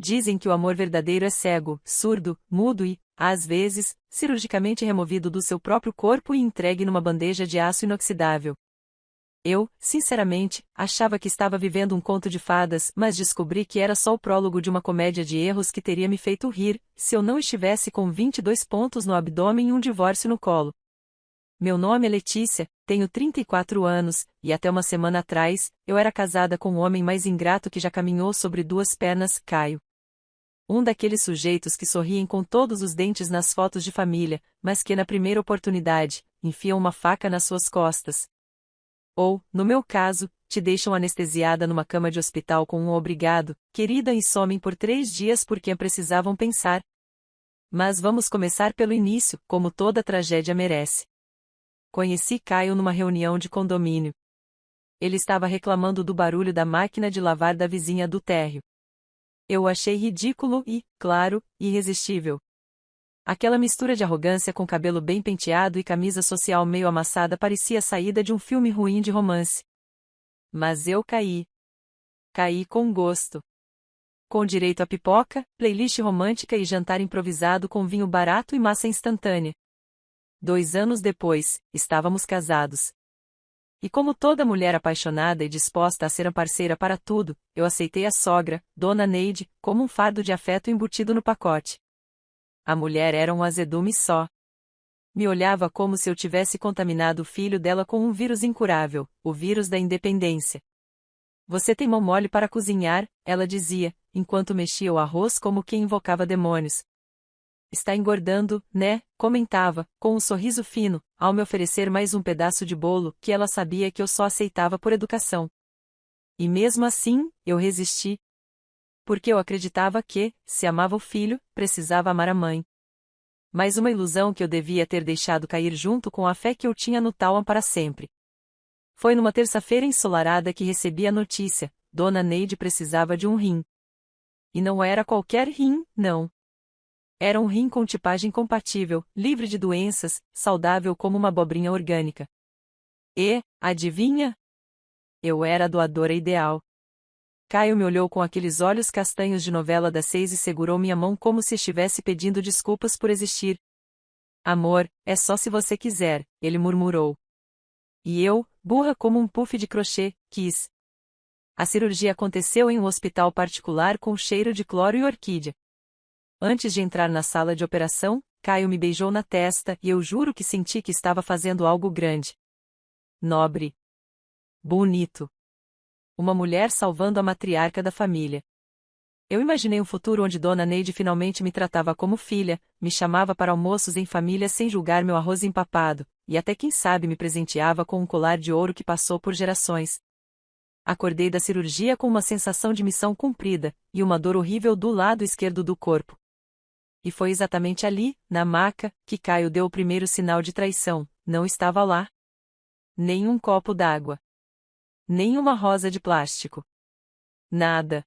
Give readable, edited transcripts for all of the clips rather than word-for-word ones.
Dizem que o amor verdadeiro é cego, surdo, mudo e, às vezes, cirurgicamente removido do seu próprio corpo e entregue numa bandeja de aço inoxidável. Eu, sinceramente, achava que estava vivendo um conto de fadas, mas descobri que era só o prólogo de uma comédia de erros que teria me feito rir, se eu não estivesse com 22 pontos no abdômen e um divórcio no colo. Meu nome é Letícia, tenho 34 anos, e até uma semana atrás, eu era casada com o homem mais ingrato que já caminhou sobre duas pernas, Caio. Um daqueles sujeitos que sorriem com todos os dentes nas fotos de família, mas que na primeira oportunidade, enfiam uma faca nas suas costas. Ou, no meu caso, te deixam anestesiada numa cama de hospital com um obrigado, querida e somem por 3 dias porque precisavam pensar. Mas vamos começar pelo início, como toda tragédia merece. Conheci Caio numa reunião de condomínio. Ele estava reclamando do barulho da máquina de lavar da vizinha do térreo. Eu o achei ridículo e, claro, irresistível. Aquela mistura de arrogância com cabelo bem penteado e camisa social meio amassada parecia a saída de um filme ruim de romance. Mas eu caí. Caí com gosto. Com direito a pipoca, playlist romântica e jantar improvisado com vinho barato e massa instantânea. 2 anos depois, estávamos casados. E como toda mulher apaixonada e disposta a ser a parceira para tudo, eu aceitei a sogra, Dona Neide, como um fardo de afeto embutido no pacote. A mulher era um azedume só. Me olhava como se eu tivesse contaminado o filho dela com um vírus incurável, o vírus da independência. Você tem mão mole para cozinhar, ela dizia, enquanto mexia o arroz como quem invocava demônios. Está engordando, né? Comentava, com um sorriso fino, ao me oferecer mais um pedaço de bolo que ela sabia que eu só aceitava por educação. E mesmo assim, eu resisti. Porque eu acreditava que, se amava o filho, precisava amar a mãe. Mais uma ilusão que eu devia ter deixado cair junto com a fé que eu tinha no Tauan para sempre. Foi numa terça-feira ensolarada que recebi a notícia: Dona Neide precisava de um rim. E não era qualquer rim, não. Era um rim com tipagem compatível, livre de doenças, saudável como uma abobrinha orgânica. E, adivinha? Eu era a doadora ideal. Caio me olhou com aqueles olhos castanhos de novela das 6 e segurou minha mão como se estivesse pedindo desculpas por existir. Amor, é só se você quiser, ele murmurou. E eu, burra como um puff de crochê, quis. A cirurgia aconteceu em um hospital particular com cheiro de cloro e orquídea. Antes de entrar na sala de operação, Caio me beijou na testa e eu juro que senti que estava fazendo algo grande. Nobre. Bonito. Uma mulher salvando a matriarca da família. Eu imaginei um futuro onde Dona Neide finalmente me tratava como filha, me chamava para almoços em família sem julgar meu arroz empapado, e até quem sabe me presenteava com um colar de ouro que passou por gerações. Acordei da cirurgia com uma sensação de missão cumprida, e uma dor horrível do lado esquerdo do corpo. E foi exatamente ali, na maca, que Caio deu o primeiro sinal de traição. Não estava lá. Nem um copo d'água. Nem uma rosa de plástico. Nada.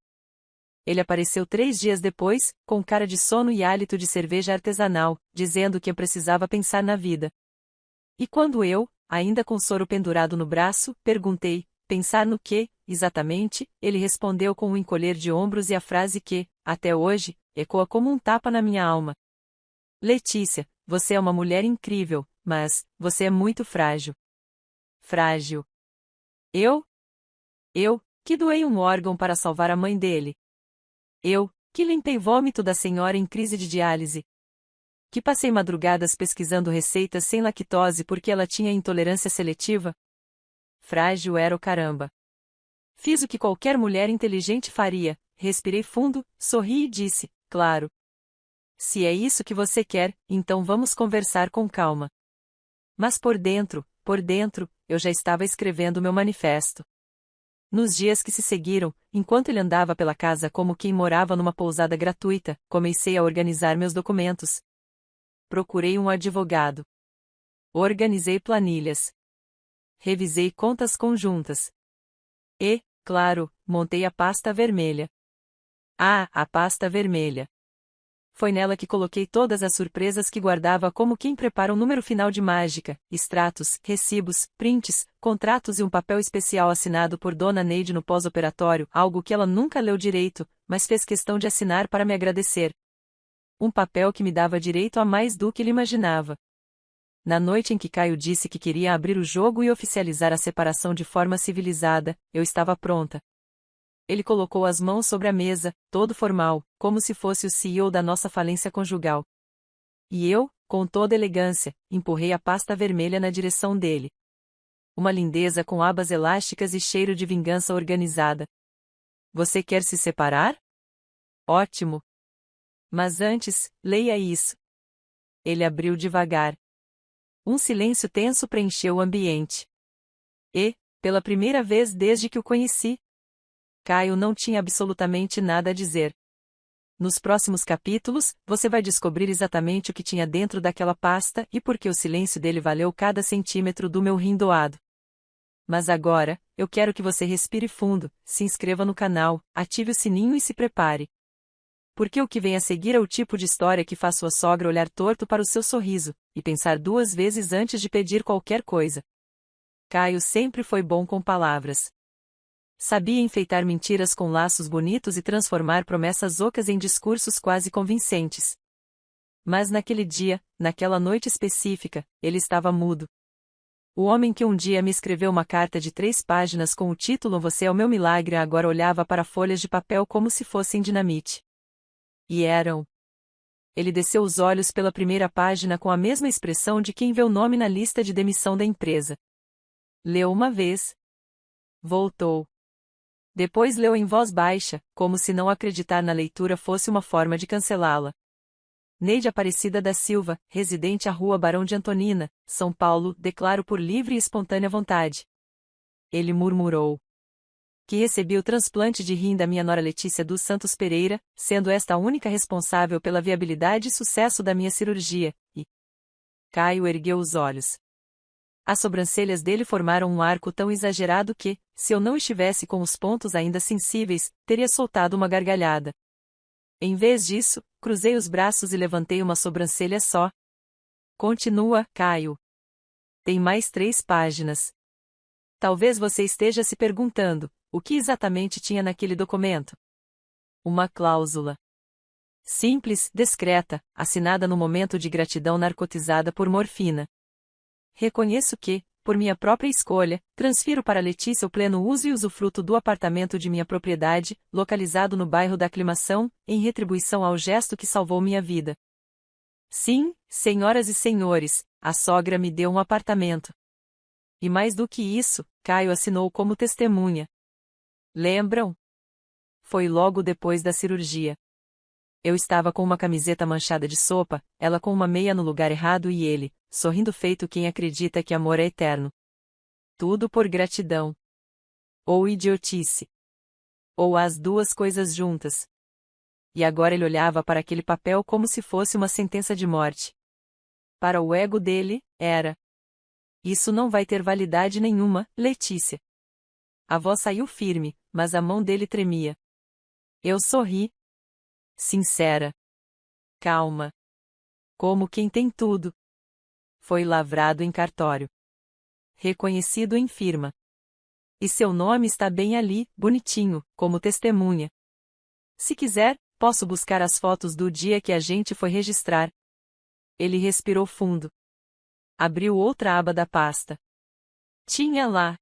Ele apareceu 3 dias depois, com cara de sono e hálito de cerveja artesanal, dizendo que eu precisava pensar na vida. E quando eu, ainda com soro pendurado no braço, perguntei, pensar no quê, exatamente, ele respondeu com um encolher de ombros e a frase que, até hoje, ecoa como um tapa na minha alma. Letícia, você é uma mulher incrível, mas, você é muito frágil. Frágil. Eu, que doei um órgão para salvar a mãe dele. Eu, que limpei vômito da senhora em crise de diálise. Que passei madrugadas pesquisando receitas sem lactose porque ela tinha intolerância seletiva. Frágil era o caramba. Fiz o que qualquer mulher inteligente faria, respirei fundo, sorri e disse, claro. Se é isso que você quer, então vamos conversar com calma. Mas por dentro, eu já estava escrevendo meu manifesto. Nos dias que se seguiram, enquanto ele andava pela casa como quem morava numa pousada gratuita, comecei a organizar meus documentos. Procurei um advogado. Organizei planilhas. Revisei contas conjuntas. E, claro, montei a pasta vermelha. Ah, a pasta vermelha. Foi nela que coloquei todas as surpresas que guardava como quem prepara um número final de mágica, extratos, recibos, prints, contratos e um papel especial assinado por Dona Neide no pós-operatório, algo que ela nunca leu direito, mas fez questão de assinar para me agradecer. Um papel que me dava direito a mais do que ele imaginava. Na noite em que Caio disse que queria abrir o jogo e oficializar a separação de forma civilizada, eu estava pronta. Ele colocou as mãos sobre a mesa, todo formal, como se fosse o CEO da nossa falência conjugal. E eu, com toda elegância, empurrei a pasta vermelha na direção dele. Uma lindeza com abas elásticas e cheiro de vingança organizada. Você quer se separar? Ótimo. Mas antes, leia isso. Ele abriu devagar. Um silêncio tenso preencheu o ambiente. E, pela primeira vez desde que o conheci, Caio não tinha absolutamente nada a dizer. Nos próximos capítulos, você vai descobrir exatamente o que tinha dentro daquela pasta e por que o silêncio dele valeu cada centímetro do meu rim doado. Mas agora, eu quero que você respire fundo, se inscreva no canal, ative o sininho e se prepare. Porque o que vem a seguir é o tipo de história que faz sua sogra olhar torto para o seu sorriso, e pensar duas vezes antes de pedir qualquer coisa. Caio sempre foi bom com palavras. Sabia enfeitar mentiras com laços bonitos e transformar promessas ocas em discursos quase convincentes. Mas naquele dia, naquela noite específica, ele estava mudo. O homem que um dia me escreveu uma carta de 3 páginas com o título Você é o meu milagre agora olhava para folhas de papel como se fossem dinamite. E eram. Ele desceu os olhos pela primeira página com a mesma expressão de quem vê o nome na lista de demissão da empresa. Leu uma vez. Voltou. Depois leu em voz baixa, como se não acreditar na leitura fosse uma forma de cancelá-la. Neide Aparecida da Silva, residente à Rua Barão de Antonina, São Paulo, declaro por livre e espontânea vontade. Ele murmurou. Que recebi o transplante de rim da minha nora Letícia dos Santos Pereira, sendo esta a única responsável pela viabilidade e sucesso da minha cirurgia, e... Caio ergueu os olhos. As sobrancelhas dele formaram um arco tão exagerado que, se eu não estivesse com os pontos ainda sensíveis, teria soltado uma gargalhada. Em vez disso, cruzei os braços e levantei uma sobrancelha só. Continua, Caio. Tem mais 3 páginas. Talvez você esteja se perguntando, o que exatamente tinha naquele documento? Uma cláusula. Simples, discreta, assinada no momento de gratidão narcotizada por morfina. Reconheço que, por minha própria escolha, transfiro para Letícia o pleno uso e usufruto do apartamento de minha propriedade, localizado no bairro da Aclimação, em retribuição ao gesto que salvou minha vida. Sim, senhoras e senhores, a sogra me deu um apartamento. E mais do que isso, Caio assinou como testemunha. Lembram? Foi logo depois da cirurgia. Eu estava com uma camiseta manchada de sopa, ela com uma meia no lugar errado e ele, sorrindo feito quem acredita que amor é eterno. Tudo por gratidão. Ou idiotice. Ou as duas coisas juntas. E agora ele olhava para aquele papel como se fosse uma sentença de morte. Para o ego dele, era. Isso não vai ter validade nenhuma, Letícia. A voz saiu firme, mas a mão dele tremia. Eu sorri. Sincera. Calma. Como quem tem tudo. Foi lavrado em cartório. Reconhecido em firma. E seu nome está bem ali, bonitinho, como testemunha. Se quiser, posso buscar as fotos do dia que a gente foi registrar. Ele respirou fundo. Abriu outra aba da pasta. Tinha lá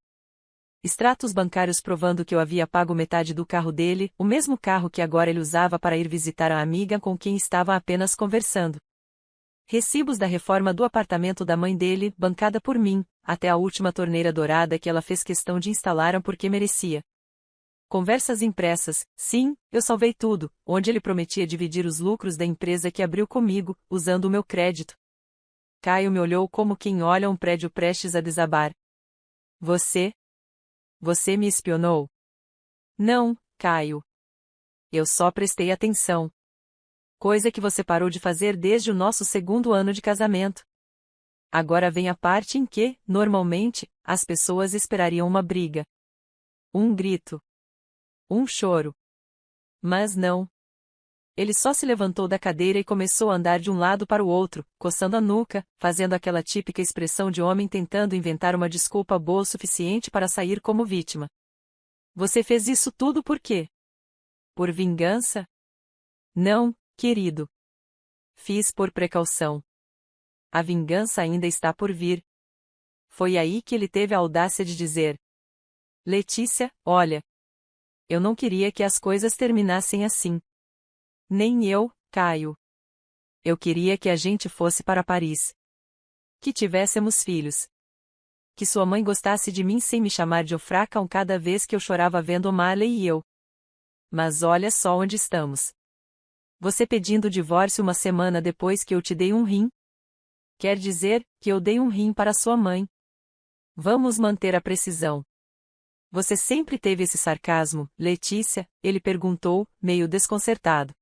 extratos bancários provando que eu havia pago metade do carro dele, o mesmo carro que agora ele usava para ir visitar a amiga com quem estava apenas conversando. Recibos da reforma do apartamento da mãe dele, bancada por mim, até a última torneira dourada que ela fez questão de instalar porque merecia. Conversas impressas, sim, eu salvei tudo, onde ele prometia dividir os lucros da empresa que abriu comigo, usando o meu crédito. Caio me olhou como quem olha um prédio prestes a desabar. Você me espionou? Não, Caio. Eu só prestei atenção. Coisa que você parou de fazer desde o nosso 2º ano de casamento. Agora vem a parte em que, normalmente, as pessoas esperariam uma briga. Um grito. Um choro. Mas não. Ele só se levantou da cadeira e começou a andar de um lado para o outro, coçando a nuca, fazendo aquela típica expressão de homem tentando inventar uma desculpa boa o suficiente para sair como vítima. Você fez isso tudo por quê? Por vingança? Não, querido. Fiz por precaução. A vingança ainda está por vir. Foi aí que ele teve a audácia de dizer: Letícia, olha. Eu não queria que as coisas terminassem assim. Nem eu, Caio. Eu queria que a gente fosse para Paris. Que tivéssemos filhos. Que sua mãe gostasse de mim sem me chamar de Ofracão cada vez que eu chorava vendo O'Malley e eu. Mas olha só onde estamos. Você pedindo o divórcio uma semana depois que eu te dei um rim? Quer dizer, que eu dei um rim para sua mãe. Vamos manter a precisão. Você sempre teve esse sarcasmo, Letícia? Ele perguntou, meio desconcertado.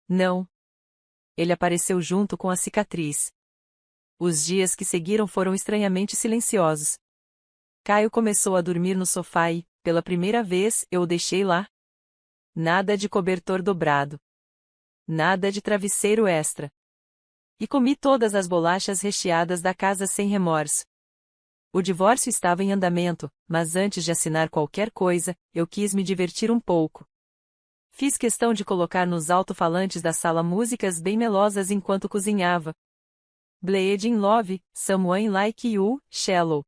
Não. Ele apareceu junto com a cicatriz. Os dias que seguiram foram estranhamente silenciosos. Caio começou a dormir no sofá e, pela primeira vez, eu o deixei lá. Nada de cobertor dobrado. Nada de travesseiro extra. E comi todas as bolachas recheadas da casa sem remorso. O divórcio estava em andamento, mas antes de assinar qualquer coisa, eu quis me divertir um pouco. Fiz questão de colocar nos alto-falantes da sala músicas bem melosas enquanto cozinhava. Bleed in Love, Someone Like You, Shallow.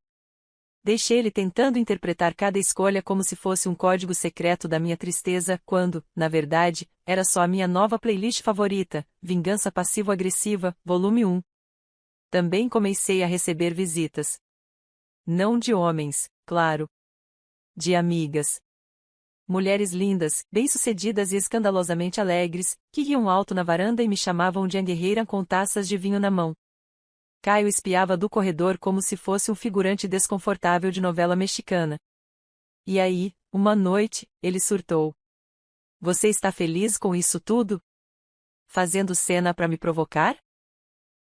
Deixei ele tentando interpretar cada escolha como se fosse um código secreto da minha tristeza, quando, na verdade, era só a minha nova playlist favorita, Vingança Passivo-Agressiva, Volume 1. Também comecei a receber visitas. Não de homens, claro. De amigas. Mulheres lindas, bem-sucedidas e escandalosamente alegres, que iam alto na varanda e me chamavam de guerreira com taças de vinho na mão. Caio espiava do corredor como se fosse um figurante desconfortável de novela mexicana. E aí, uma noite, ele surtou. Você está feliz com isso tudo? Fazendo cena para me provocar?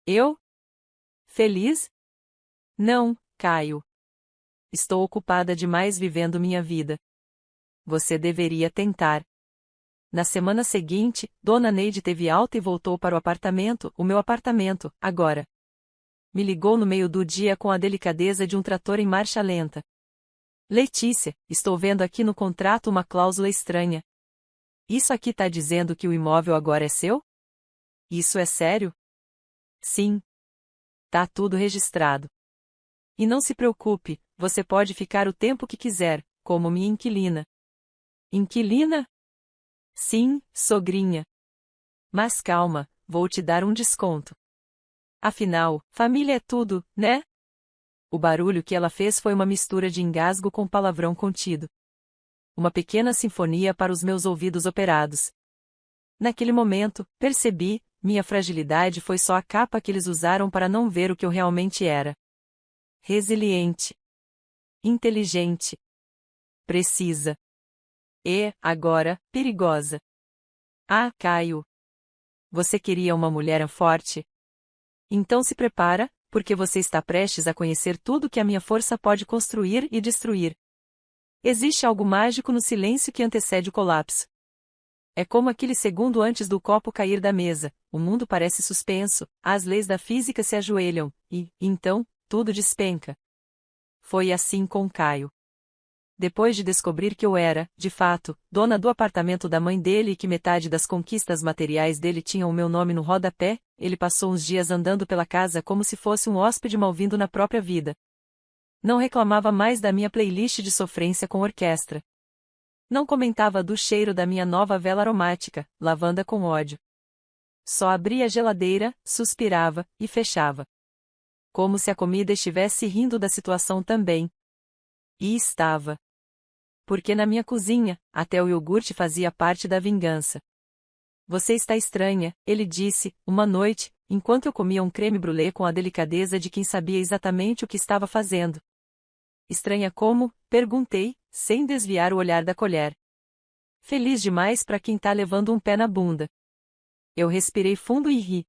Eu? Feliz? Não, Caio. Estou ocupada demais vivendo minha vida. Você deveria tentar. Na semana seguinte, Dona Neide teve alta e voltou para o meu apartamento, agora. Me ligou no meio do dia com a delicadeza de um trator em marcha lenta. Letícia, estou vendo aqui no contrato uma cláusula estranha. Isso aqui tá dizendo que o imóvel agora é seu? Isso é sério? Sim. Tá tudo registrado. E não se preocupe, você pode ficar o tempo que quiser, como minha inquilina. Inquilina? Sim, sogrinha. Mas calma, vou te dar um desconto. Afinal, família é tudo, né? O barulho que ela fez foi uma mistura de engasgo com palavrão contido. Uma pequena sinfonia para os meus ouvidos operados. Naquele momento, percebi, minha fragilidade foi só a capa que eles usaram para não ver o que eu realmente era. Resiliente. Inteligente. Precisa. E, agora, perigosa. Ah, Caio. Você queria uma mulher forte? Então se prepara, porque você está prestes a conhecer tudo que a minha força pode construir e destruir. Existe algo mágico no silêncio que antecede o colapso. É como aquele segundo antes do copo cair da mesa, o mundo parece suspenso, as leis da física se ajoelham, e, então, tudo despenca. Foi assim com Caio. Depois de descobrir que eu era, de fato, dona do apartamento da mãe dele e que metade das conquistas materiais dele tinham o meu nome no rodapé, ele passou uns dias andando pela casa como se fosse um hóspede mal-vindo na própria vida. Não reclamava mais da minha playlist de sofrência com orquestra. Não comentava do cheiro da minha nova vela aromática, lavanda com ódio. Só abria a geladeira, suspirava, e fechava. Como se a comida estivesse rindo da situação também. E estava. Porque na minha cozinha, até o iogurte fazia parte da vingança. Você está estranha, ele disse, uma noite, enquanto eu comia um creme brulee com a delicadeza de quem sabia exatamente o que estava fazendo. Estranha como? Perguntei, sem desviar o olhar da colher. Feliz demais para quem tá levando um pé na bunda. Eu respirei fundo e ri.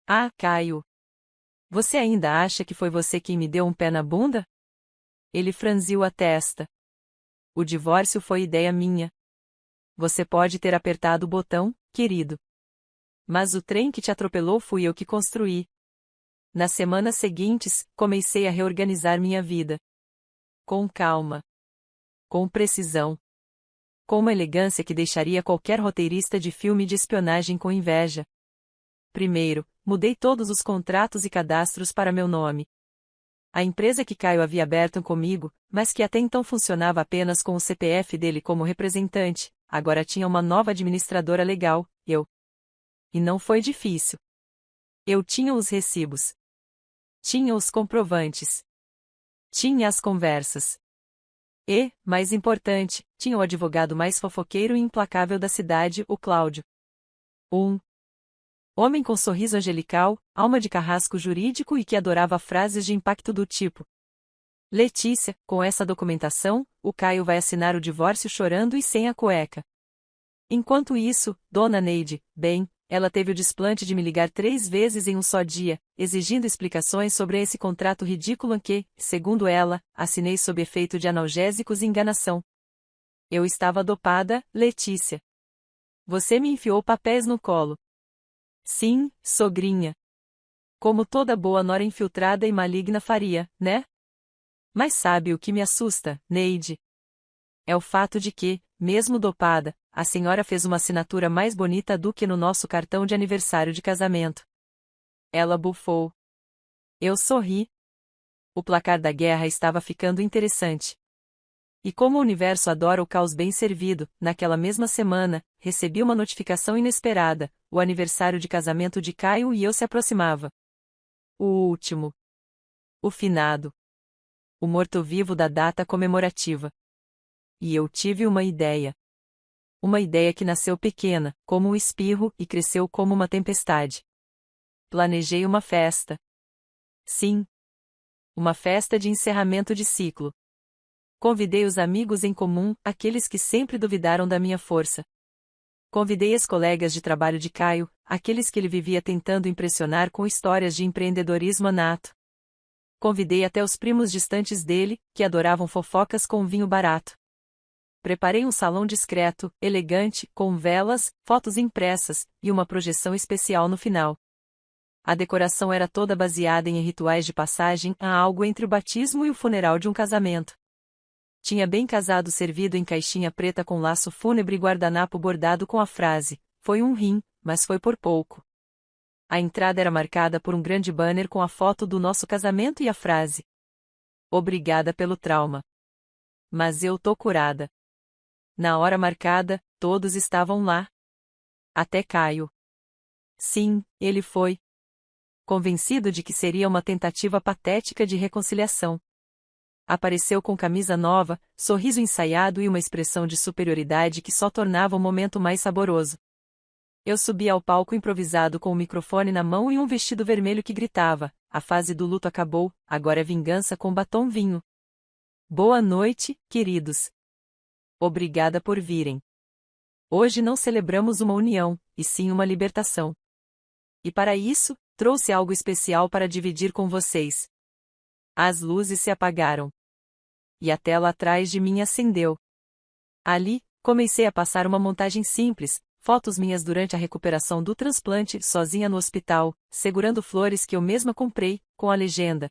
Ah, Caio. Você ainda acha que foi você quem me deu um pé na bunda? Ele franziu a testa. O divórcio foi ideia minha. Você pode ter apertado o botão, querido. Mas o trem que te atropelou fui eu que construí. Nas semanas seguintes, comecei a reorganizar minha vida. Com calma. Com precisão. com uma elegância que deixaria qualquer roteirista de filme de espionagem com inveja. Primeiro, mudei todos os contratos e cadastros para meu nome. A empresa que Caio havia aberto comigo, mas que até então funcionava apenas com o CPF dele como representante, agora tinha uma nova administradora legal, eu. E não foi difícil. Eu tinha os recibos. Tinha os comprovantes. Tinha as conversas. E, mais importante, tinha o advogado mais fofoqueiro e implacável da cidade, o Cláudio. Um homem com sorriso angelical, alma de carrasco jurídico e que adorava frases de impacto do tipo: Letícia, com essa documentação, o Caio vai assinar o divórcio chorando e sem a cueca. Enquanto isso, Dona Neide, bem, ela teve o desplante de me ligar 3 vezes em um só dia, exigindo explicações sobre esse contrato ridículo que, segundo ela, assinei sob efeito de analgésicos e enganação. Eu estava dopada, Letícia. Você me enfiou papéis no colo. Sim, sogrinha. Como toda boa nora infiltrada e maligna faria, né? Mas sabe o que me assusta, Neide? É o fato de que, mesmo dopada, a senhora fez uma assinatura mais bonita do que no nosso cartão de aniversário de casamento. Ela bufou. Eu sorri. O placar da guerra estava ficando interessante. E como o universo adora o caos bem servido, naquela mesma semana, recebi uma notificação inesperada: o aniversário de casamento de Caio e eu se aproximava. O último. O finado. O morto-vivo da data comemorativa. E eu tive uma ideia. Uma ideia que nasceu pequena, como um espirro, e cresceu como uma tempestade. Planejei uma festa. Sim. Uma festa de encerramento de ciclo. Convidei os amigos em comum, aqueles que sempre duvidaram da minha força. Convidei as colegas de trabalho de Caio, aqueles que ele vivia tentando impressionar com histórias de empreendedorismo nato. Convidei até os primos distantes dele, que adoravam fofocas com vinho barato. Preparei um salão discreto, elegante, com velas, fotos impressas, e uma projeção especial no final. A decoração era toda baseada em rituais de passagem a algo entre o batismo e o funeral de um casamento. Tinha bem casado servido em caixinha preta com laço fúnebre e guardanapo bordado com a frase: foi um rim, mas foi por pouco. A entrada era marcada por um grande banner com a foto do nosso casamento e a frase: Obrigada pelo trauma. Mas eu tô curada. Na hora marcada, todos estavam lá. Até Caio. Sim, ele foi. Convencido de que seria uma tentativa patética de reconciliação. Apareceu com camisa nova, sorriso ensaiado e uma expressão de superioridade que só tornava o momento mais saboroso. Eu subi ao palco improvisado com o microfone na mão e um vestido vermelho que gritava: a fase do luto acabou, agora é vingança com batom vinho. Boa noite, queridos. Obrigada por virem. Hoje não celebramos uma união, e sim uma libertação. E para isso, trouxe algo especial para dividir com vocês. As luzes se apagaram. E a tela atrás de mim acendeu. Ali, comecei a passar uma montagem simples, fotos minhas durante a recuperação do transplante, sozinha no hospital, segurando flores que eu mesma comprei, com a legenda.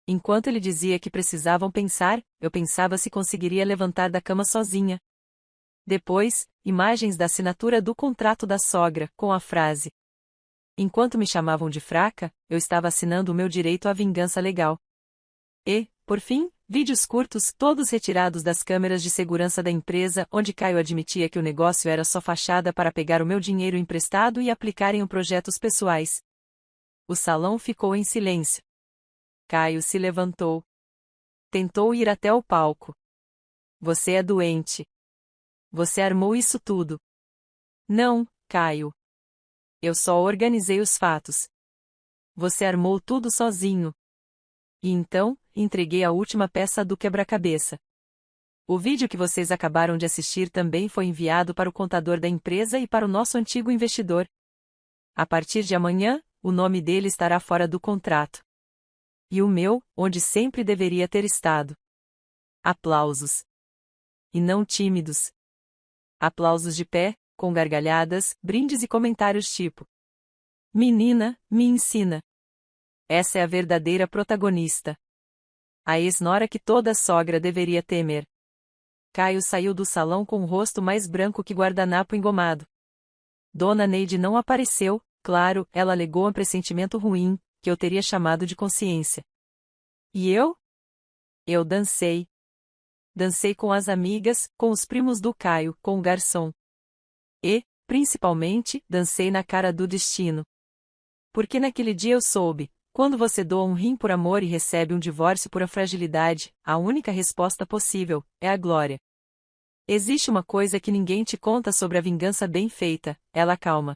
Enquanto ele dizia que precisavam pensar, eu pensava se conseguiria levantar da cama sozinha. Depois, imagens da assinatura do contrato da sogra, com a frase: enquanto me chamavam de fraca, eu estava assinando o meu direito à vingança legal. E, por fim, vídeos curtos, todos retirados das câmeras de segurança da empresa, onde Caio admitia que o negócio era só fachada para pegar o meu dinheiro emprestado e aplicar em projetos pessoais. O salão ficou em silêncio. Caio se levantou. Tentou ir até o palco. Você é doente. Você armou isso tudo. Não, Caio. Eu só organizei os fatos. Você armou tudo sozinho. E então, entreguei a última peça do quebra-cabeça. O vídeo que vocês acabaram de assistir também foi enviado para o contador da empresa e para o nosso antigo investidor. A partir de amanhã, o nome dele estará fora do contrato. E o meu, onde sempre deveria ter estado. Aplausos. E não tímidos. Aplausos de pé, com gargalhadas, brindes e comentários tipo: menina, me ensina. Essa é a verdadeira protagonista. A ex-nora que toda sogra deveria temer. Caio saiu do salão com o rosto mais branco que guardanapo engomado. Dona Neide não apareceu, claro, ela alegou um pressentimento ruim, que eu teria chamado de consciência. E eu? Eu dancei. Dancei com as amigas, com os primos do Caio, com o garçom. E, principalmente, dancei na cara do destino. Porque naquele dia eu soube, quando você doa um rim por amor e recebe um divórcio por fragilidade, a única resposta possível é a glória. Existe uma coisa que ninguém te conta sobre a vingança bem feita, ela calma.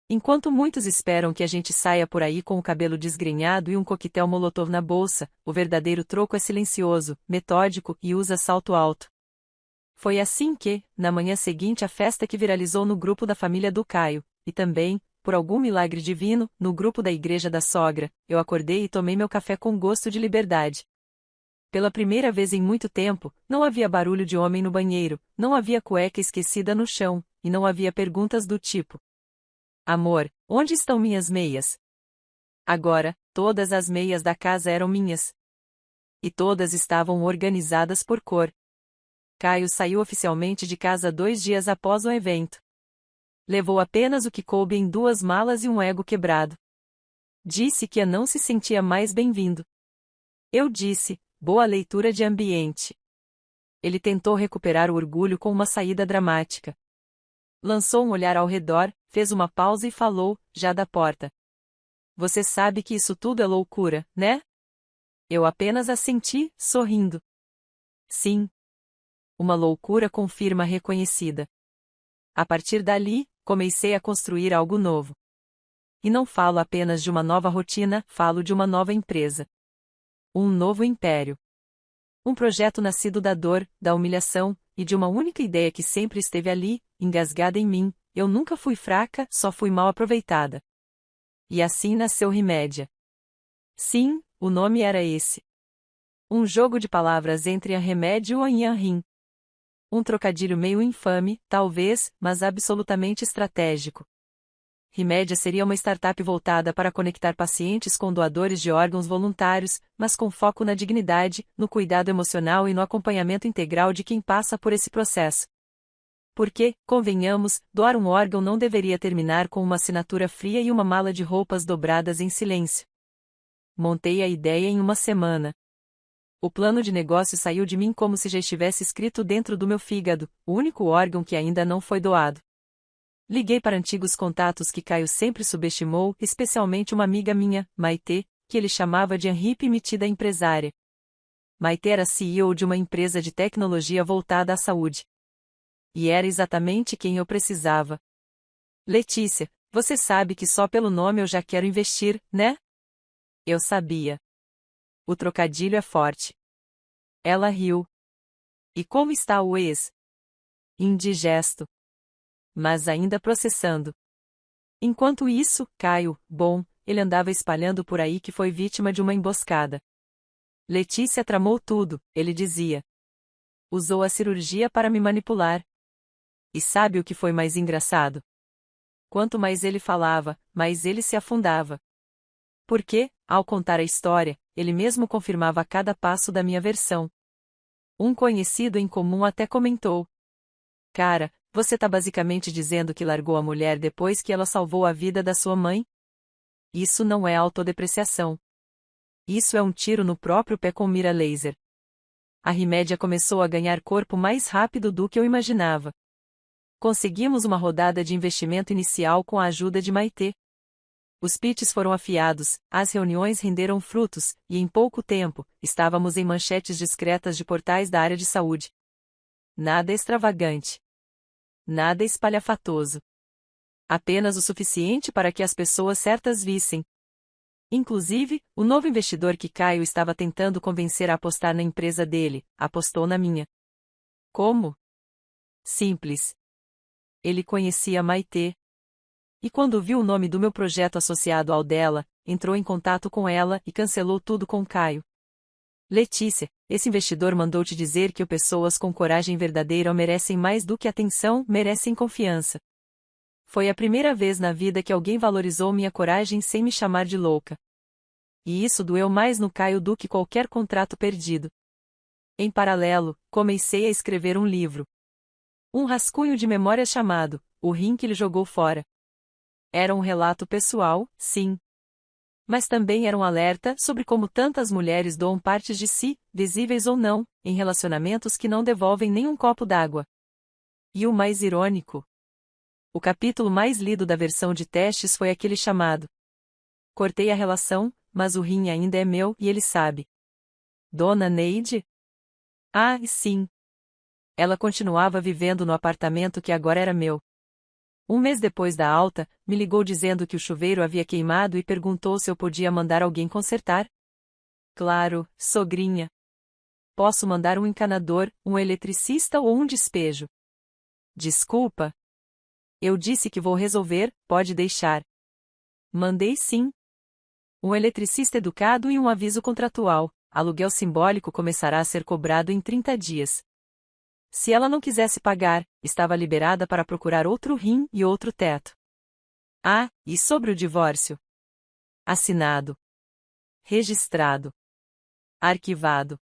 Enquanto muitos esperam que a gente saia por aí com o cabelo desgrenhado e um coquetel molotov na bolsa, o verdadeiro troco é silencioso, metódico e usa salto alto. Foi assim que, na manhã seguinte à festa que viralizou no grupo da família do Caio, e também, por algum milagre divino, no grupo da igreja da sogra, eu acordei e tomei meu café com gosto de liberdade. Pela primeira vez em muito tempo, não havia barulho de homem no banheiro, não havia cueca esquecida no chão, e não havia perguntas do tipo: amor, onde estão minhas meias? Agora, todas as meias da casa eram minhas. E todas estavam organizadas por cor. Caio saiu oficialmente de casa 2 dias após o evento. Levou apenas o que coube em 2 malas e um ego quebrado. Disse que não se sentia mais bem-vindo. Eu disse, boa leitura de ambiente. Ele tentou recuperar o orgulho com uma saída dramática. Lançou um olhar ao redor, fez uma pausa e falou, já da porta. Você sabe que isso tudo é loucura, né? Eu apenas assenti, sorrindo. Sim. Uma loucura com firma reconhecida. A partir dali, comecei a construir algo novo. E não falo apenas de uma nova rotina, falo de uma nova empresa. Um novo império. Um projeto nascido da dor, da humilhação, e de uma única ideia que sempre esteve ali, engasgada em mim: eu nunca fui fraca, só fui mal aproveitada. E assim nasceu Rimédia. Sim, o nome era esse. Um jogo de palavras entre remédio e rim. Um trocadilho meio infame, talvez, mas absolutamente estratégico. Rimédia seria uma startup voltada para conectar pacientes com doadores de órgãos voluntários, mas com foco na dignidade, no cuidado emocional e no acompanhamento integral de quem passa por esse processo. Porque, convenhamos, doar um órgão não deveria terminar com uma assinatura fria e uma mala de roupas dobradas em silêncio. Montei a ideia em 1 semana. O plano de negócio saiu de mim como se já estivesse escrito dentro do meu fígado, o único órgão que ainda não foi doado. Liguei para antigos contatos que Caio sempre subestimou, especialmente uma amiga minha, Maitê, que ele chamava de hippie metida empresária. Maitê era CEO de uma empresa de tecnologia voltada à saúde. E era exatamente quem eu precisava. Letícia, você sabe que só pelo nome eu já quero investir, né? Eu sabia. O trocadilho é forte. Ela riu. E como está o ex? Indigesto. Mas ainda processando. Enquanto isso, Caio, bom, ele andava espalhando por aí que foi vítima de uma emboscada. Letícia tramou tudo, ele dizia. Usou a cirurgia para me manipular. E sabe o que foi mais engraçado? Quanto mais ele falava, mais ele se afundava. Porque, ao contar a história, ele mesmo confirmava cada passo da minha versão. Um conhecido em comum até comentou: cara, você tá basicamente dizendo que largou a mulher depois que ela salvou a vida da sua mãe? Isso não é autodepreciação. Isso é um tiro no próprio pé com mira laser. A Rimédia começou a ganhar corpo mais rápido do que eu imaginava. Conseguimos uma rodada de investimento inicial com a ajuda de Maitê. Os pitches foram afiados, as reuniões renderam frutos, e em pouco tempo, estávamos em manchetes discretas de portais da área de saúde. Nada extravagante. Nada espalhafatoso. Apenas o suficiente para que as pessoas certas vissem. Inclusive, o novo investidor que Caio estava tentando convencer a apostar na empresa dele, apostou na minha. Como? Simples. Ele conhecia Maitê. E quando viu o nome do meu projeto associado ao dela, entrou em contato com ela e cancelou tudo com Caio. Letícia, esse investidor mandou te dizer que pessoas com coragem verdadeira merecem mais do que atenção, merecem confiança. Foi a primeira vez na vida que alguém valorizou minha coragem sem me chamar de louca. E isso doeu mais no Caio do que qualquer contrato perdido. Em paralelo, comecei a escrever um livro. Um rascunho de memórias chamado O Rim que ele jogou fora. Era um relato pessoal, sim. Mas também era um alerta sobre como tantas mulheres doam partes de si, visíveis ou não, em relacionamentos que não devolvem nem um copo d'água. E o mais irônico? O capítulo mais lido da versão de testes foi aquele chamado Cortei a relação, mas o rim ainda é meu e ele sabe. Dona Neide? Ah, sim. Ela continuava vivendo no apartamento que agora era meu. Um mês depois da alta, me ligou dizendo que o chuveiro havia queimado e perguntou se eu podia mandar alguém consertar. Claro, sogrinha. Posso mandar um encanador, um eletricista ou um despejo. Desculpa. Eu disse que vou resolver, pode deixar. Mandei sim. Um eletricista educado e um aviso contratual. Aluguel simbólico começará a ser cobrado em 30 dias. Se ela não quisesse pagar, estava liberada para procurar outro rim e outro teto. Ah, e sobre o divórcio? Assinado. Registrado. Arquivado.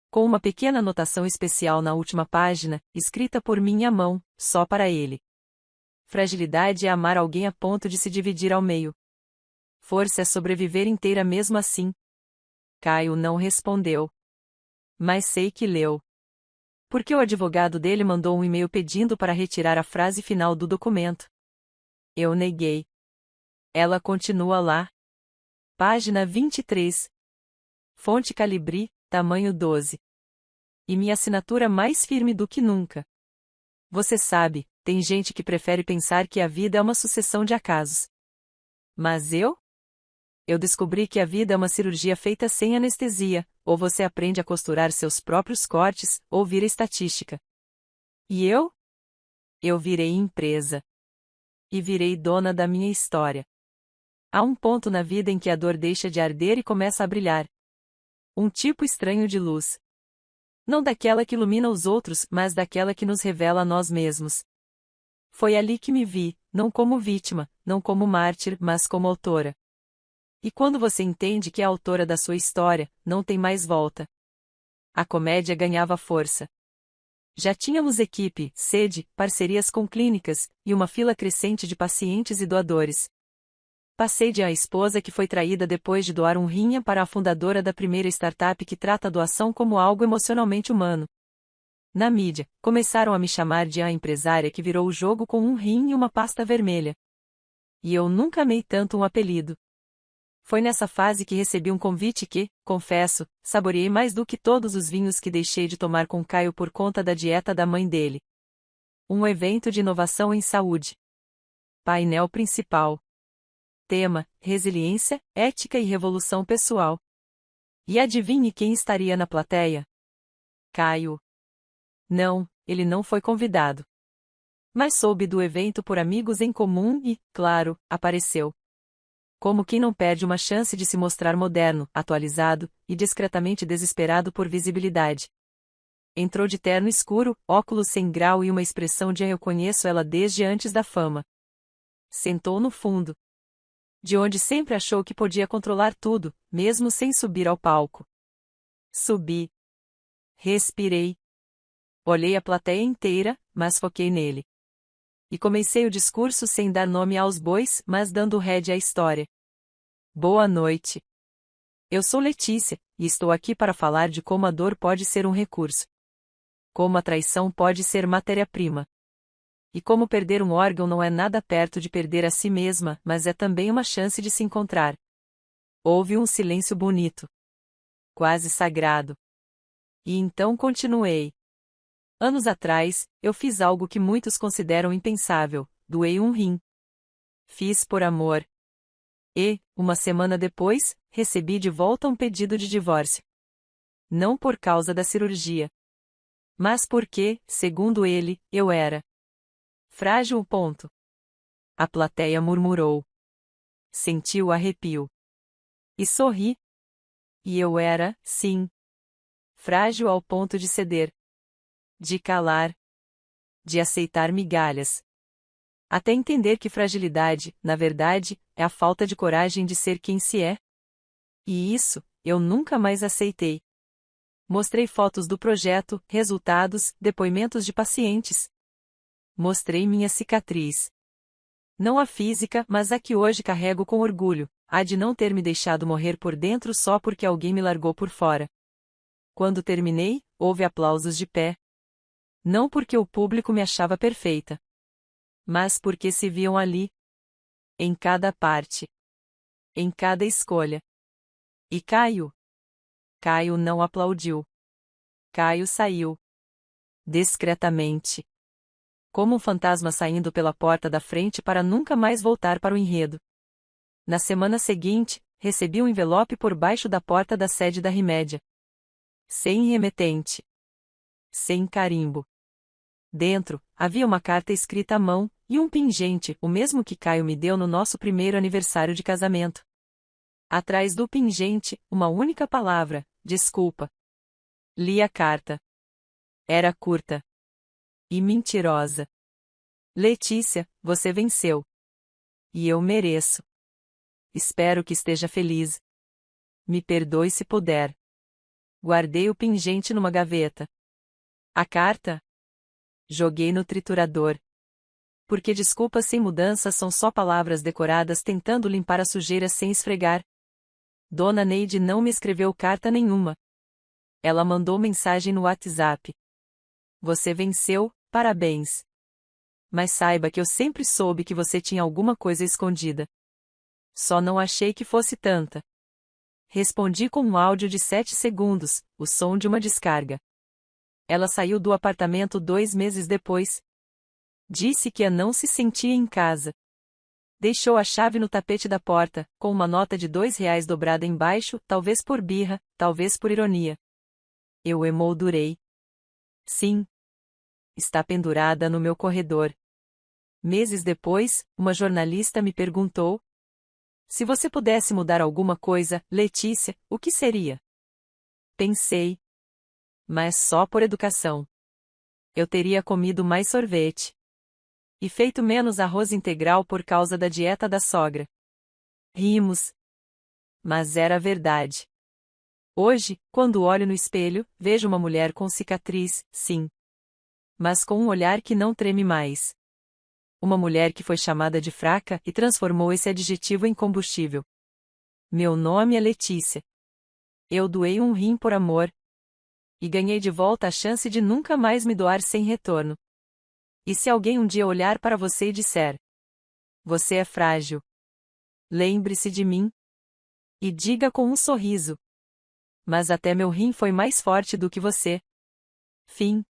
Com uma pequena anotação especial na última página, escrita por minha mão, só para ele. Fragilidade é amar alguém a ponto de se dividir ao meio. Força é sobreviver inteira mesmo assim. Caio não respondeu. Mas sei que leu. Porque o advogado dele mandou um e-mail pedindo para retirar a frase final do documento. Eu neguei. Ela continua lá. Página 23. Fonte Calibri, tamanho 12. E minha assinatura mais firme do que nunca. Você sabe, tem gente que prefere pensar que a vida é uma sucessão de acasos. Mas eu? Eu descobri que a vida é uma cirurgia feita sem anestesia, ou você aprende a costurar seus próprios cortes, ou vira estatística. E eu? Eu virei empresa. E virei dona da minha história. Há um ponto na vida em que a dor deixa de arder e começa a brilhar. Um tipo estranho de luz. Não daquela que ilumina os outros, mas daquela que nos revela a nós mesmos. Foi ali que me vi, não como vítima, não como mártir, mas como autora. E quando você entende que é a autora da sua história, não tem mais volta. A comédia ganhava força. Já tínhamos equipe, sede, parcerias com clínicas, e uma fila crescente de pacientes e doadores. Passei de a esposa que foi traída depois de doar um rim para a fundadora da primeira startup que trata a doação como algo emocionalmente humano. Na mídia, começaram a me chamar de a empresária que virou o jogo com um rim e uma pasta vermelha. E eu nunca amei tanto um apelido. Foi nessa fase que recebi um convite que, confesso, saboreei mais do que todos os vinhos que deixei de tomar com Caio por conta da dieta da mãe dele. Um evento de inovação em saúde. Painel principal. Tema: resiliência, ética e revolução pessoal. E adivinhe quem estaria na plateia? Caio. Não, ele não foi convidado. Mas soube do evento por amigos em comum e, claro, apareceu. Como quem não perde uma chance de se mostrar moderno, atualizado, e discretamente desesperado por visibilidade. Entrou de terno escuro, óculos sem grau e uma expressão de eu conheço ela desde antes da fama. Sentou no fundo. De onde sempre achou que podia controlar tudo, mesmo sem subir ao palco. Subi. Respirei. Olhei a plateia inteira, mas foquei nele. E comecei o discurso sem dar nome aos bois, mas dando rédea à história. Boa noite. Eu sou Letícia, e estou aqui para falar de como a dor pode ser um recurso. Como a traição pode ser matéria-prima. E como perder um órgão não é nada perto de perder a si mesma, mas é também uma chance de se encontrar. Houve um silêncio bonito. Quase sagrado. E então continuei. Anos atrás, eu fiz algo que muitos consideram impensável, doei um rim. Fiz por amor. E, uma semana depois, recebi de volta um pedido de divórcio. Não por causa da cirurgia. Mas porque, segundo ele, eu era frágil. Ponto. A plateia murmurou. Senti o arrepio. E sorri. E eu era, sim, frágil ao ponto de ceder. De calar. De aceitar migalhas. Até entender que fragilidade, na verdade, é a falta de coragem de ser quem se é. E isso, eu nunca mais aceitei. Mostrei fotos do projeto, resultados, depoimentos de pacientes. Mostrei minha cicatriz. Não a física, mas a que hoje carrego com orgulho, a de não ter me deixado morrer por dentro só porque alguém me largou por fora. Quando terminei, houve aplausos de pé. Não porque o público me achava perfeita, mas porque se viam ali. Em cada parte. Em cada escolha. E Caio? Caio não aplaudiu. Caio saiu. Discretamente. Como um fantasma saindo pela porta da frente para nunca mais voltar para o enredo. Na semana seguinte, recebi um envelope por baixo da porta da sede da Rimédia. Sem remetente. Sem carimbo. Dentro, havia uma carta escrita à mão, e um pingente, o mesmo que Caio me deu no nosso primeiro aniversário de casamento. Atrás do pingente, uma única palavra: desculpa. Li a carta. Era curta. E mentirosa. Letícia, você venceu. E eu mereço. Espero que esteja feliz. Me perdoe se puder. Guardei o pingente numa gaveta. A carta? Joguei no triturador. Porque desculpas sem mudança são só palavras decoradas tentando limpar a sujeira sem esfregar. Dona Neide não me escreveu carta nenhuma. Ela mandou mensagem no WhatsApp. Você venceu, parabéns. Mas saiba que eu sempre soube que você tinha alguma coisa escondida. Só não achei que fosse tanta. Respondi com um áudio de 7 segundos, o som de uma descarga. Ela saiu do apartamento 2 meses depois. Disse que não se sentia em casa. Deixou a chave no tapete da porta, com uma nota de R$ 2 dobrada embaixo, talvez por birra, talvez por ironia. Eu emoldurei. Sim. Está pendurada no meu corredor. Meses depois, uma jornalista me perguntou: se você pudesse mudar alguma coisa, Letícia, o que seria? Pensei. Mas só por educação. Eu teria comido mais sorvete. E feito menos arroz integral por causa da dieta da sogra. Rimos. Mas era verdade. Hoje, quando olho no espelho, vejo uma mulher com cicatriz, sim. Mas com um olhar que não treme mais. Uma mulher que foi chamada de fraca e transformou esse adjetivo em combustível. Meu nome é Letícia. Eu doei um rim por amor. E ganhei de volta a chance de nunca mais me doar sem retorno. E se alguém um dia olhar para você e disser: você é frágil. Lembre-se de mim. E diga com um sorriso: mas até meu rim foi mais forte do que você. Fim.